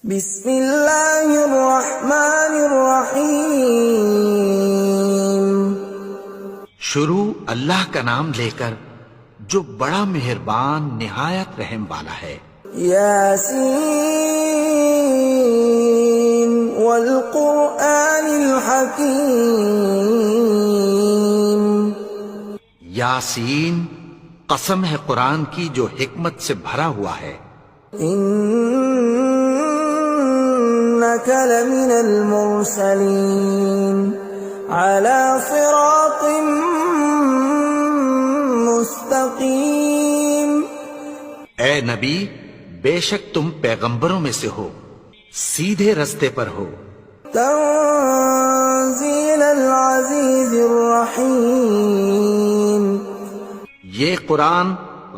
بسم اللہ الرحمن الرحیم۔ شروع اللہ کا نام لے کر جو بڑا مہربان نہایت رحم والا ہے۔ یاسین والقرآن الحکیم۔ یاسین، قسم ہے قرآن کی جو حکمت سے بھرا ہوا ہے۔ إنك لمن المرسلين على صراط مستقيم۔ اے نبی، بے شک تم پیغمبروں میں سے ہو، سیدھے رستے پر ہو۔ تنزيل العزيز الرحيم۔ یہ قرآن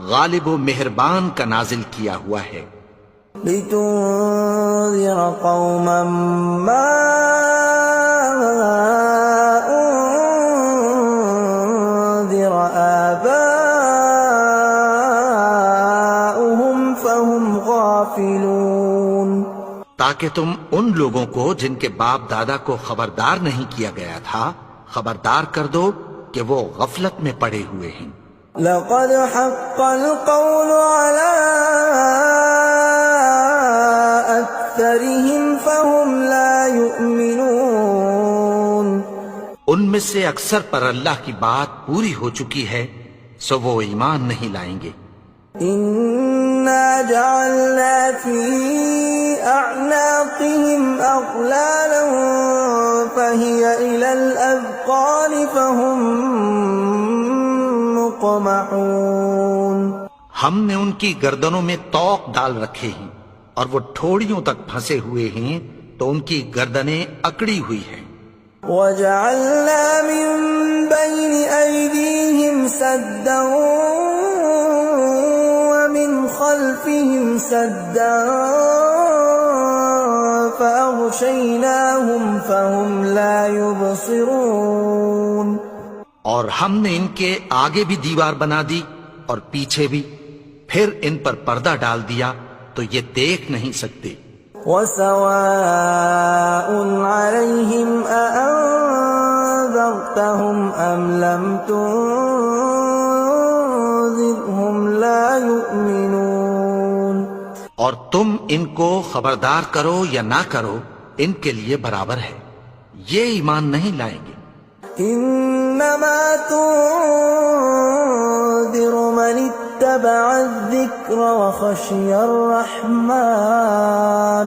غالب و مہربان کا نازل کیا ہوا ہے۔ لتنذر قوما ما انذر آباؤهم فهم غافلون۔ تاکہ تم ان لوگوں کو جن کے باپ دادا کو خبردار نہیں کیا گیا تھا خبردار کر دو کہ وہ غفلت میں پڑے ہوئے ہیں۔ لقد حق القول على أكثرهم فهم لا يؤمنون۔ ان میں سے اکثر پر اللہ کی بات پوری ہو چکی ہے سو وہ ایمان نہیں لائیں گے۔ إنا جعلنا في أعناقهم أغلالا فهي إلى الأذقان فهم مقمحون۔ ہم نے ان کی گردنوں میں طوق ڈال رکھے ہیں اور وہ ٹھوڑیوں تک پھنسے ہوئے ہیں تو ان کی گردنیں اکڑی ہوئی ہیں۔ وَجَعَلْنَا مِن بَيْنِ أَيْدِيهِمْ سَدًّا وَمِنْ خَلْفِهِمْ سَدًّا فَأَغْشَيْنَاهُمْ فَهُمْ لَا يُبْصِرُونَ۔ اور ہم نے ان کے آگے بھی دیوار بنا دی اور پیچھے بھی، پھر ان پر پردہ ڈال دیا تو یہ دیکھ نہیں سکتے۔ وَسَوَاءٌ عَلَيْهِمْ أَأَنذَرْتَهُمْ أَمْ لَمْ تُنذِرْهُمْ لَا يُؤْمِنُونَ۔ اور تم ان کو خبردار کرو یا نہ کرو ان کے لیے برابر ہے، یہ ایمان نہیں لائیں گے۔ إنما تنذر من اتبع الذكر وخشي الرحمن